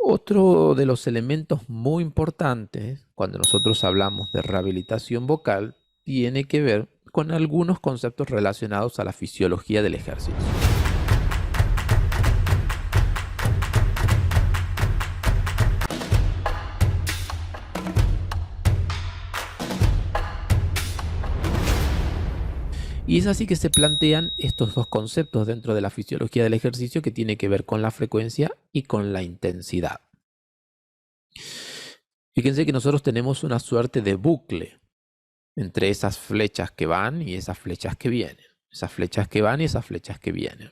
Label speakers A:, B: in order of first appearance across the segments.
A: Otro de los elementos muy importantes cuando nosotros hablamos de rehabilitación vocal tiene que ver con algunos conceptos relacionados a la fisiología del ejercicio. Y es así que se plantean estos dos conceptos dentro de la fisiología del ejercicio que tiene que ver con la frecuencia y con la intensidad. Fíjense que nosotros tenemos una suerte de bucle entre esas flechas que van y esas flechas que vienen. Esas flechas que van y esas flechas que vienen.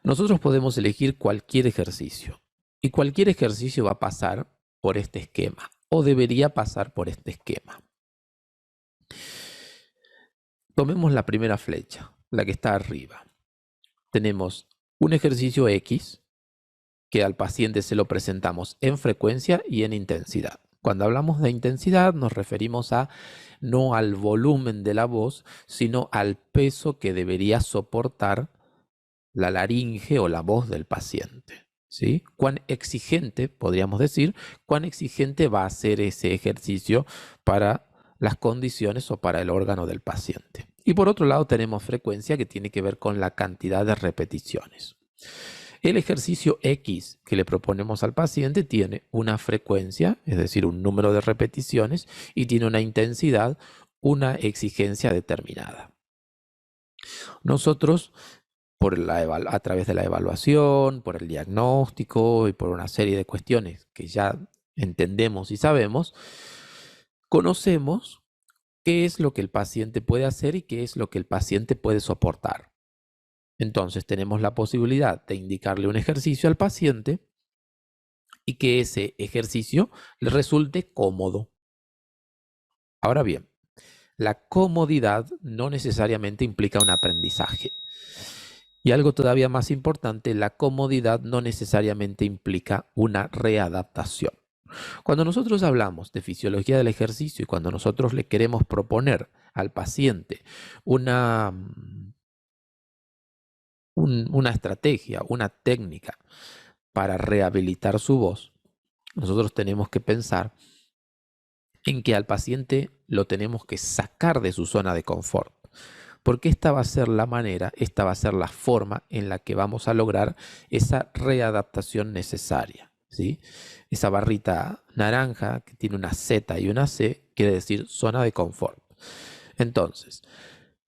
A: Nosotros podemos elegir cualquier ejercicio. Y cualquier ejercicio va a pasar por este esquema. O debería pasar por este esquema. Tomemos la primera flecha, la que está arriba. Tenemos un ejercicio X, que al paciente se lo presentamos en frecuencia y en intensidad. Cuando hablamos de intensidad nos referimos no al volumen de la voz, sino al peso que debería soportar la laringe o la voz del paciente. ¿Sí? Cuán exigente, podríamos decir, cuán exigente va a ser ese ejercicio para las condiciones o para el órgano del paciente. Y por otro lado tenemos frecuencia, que tiene que ver con la cantidad de repeticiones. El ejercicio X que le proponemos al paciente tiene una frecuencia, es decir, un número de repeticiones, y tiene una intensidad, una exigencia determinada. Nosotros, a través de la evaluación, por el diagnóstico y por una serie de cuestiones que ya entendemos y sabemos, conocemos qué es lo que el paciente puede hacer y qué es lo que el paciente puede soportar. Entonces tenemos la posibilidad de indicarle un ejercicio al paciente y que ese ejercicio le resulte cómodo. Ahora bien, la comodidad no necesariamente implica un aprendizaje. Y algo todavía más importante, la comodidad no necesariamente implica una readaptación. Cuando nosotros hablamos de fisiología del ejercicio y cuando nosotros le queremos proponer al paciente una estrategia, una técnica para rehabilitar su voz, nosotros tenemos que pensar en que al paciente lo tenemos que sacar de su zona de confort. Porque esta va a ser la manera, esta va a ser la forma en la que vamos a lograr esa readaptación necesaria, ¿sí? Esa barrita naranja que tiene una Z y una C quiere decir zona de confort. Entonces,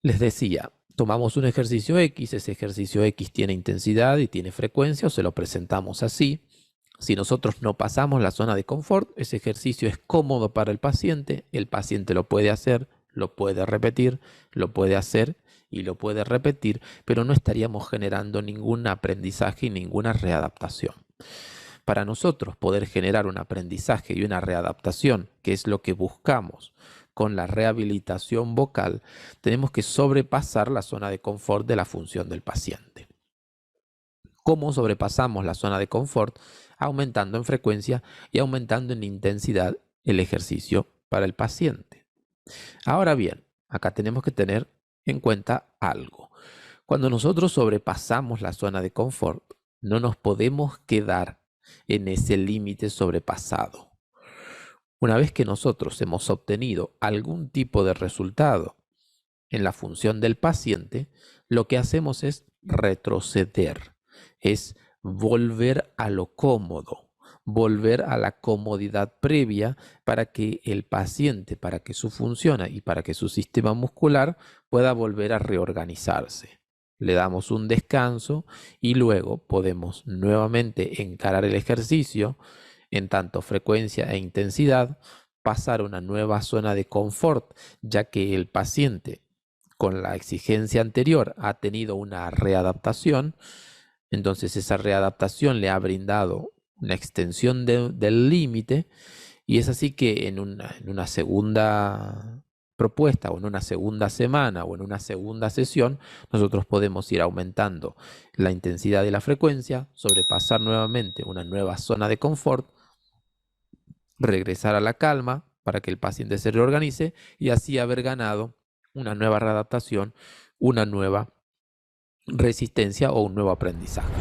A: les decía, tomamos un ejercicio X, ese ejercicio X tiene intensidad y tiene frecuencia, o se lo presentamos así. Si nosotros no pasamos la zona de confort, ese ejercicio es cómodo para el paciente lo puede hacer, lo puede repetir, lo puede hacer y lo puede repetir, pero no estaríamos generando ningún aprendizaje y ninguna readaptación. Para nosotros poder generar un aprendizaje y una readaptación, que es lo que buscamos con la rehabilitación vocal, tenemos que sobrepasar la zona de confort de la función del paciente. ¿Cómo sobrepasamos la zona de confort? Aumentando en frecuencia y aumentando en intensidad el ejercicio para el paciente. Ahora bien, acá tenemos que tener en cuenta algo. Cuando nosotros sobrepasamos la zona de confort, no nos podemos quedar en ese límite sobrepasado. Una vez que nosotros hemos obtenido algún tipo de resultado en la función del paciente, lo que hacemos es retroceder, es volver a lo cómodo, volver a la comodidad previa para que el paciente, para que su función y para que su sistema muscular pueda volver a reorganizarse. Le damos un descanso y luego podemos nuevamente encarar el ejercicio en tanto frecuencia e intensidad, pasar a una nueva zona de confort, ya que el paciente con la exigencia anterior ha tenido una readaptación. Entonces esa readaptación le ha brindado una extensión del límite y es así que en una segunda propuesta o en una segunda semana o en una segunda sesión nosotros podemos ir aumentando la intensidad de la frecuencia, sobrepasar nuevamente una nueva zona de confort, regresar a la calma para que el paciente se reorganice y así haber ganado una nueva readaptación, una nueva resistencia o un nuevo aprendizaje.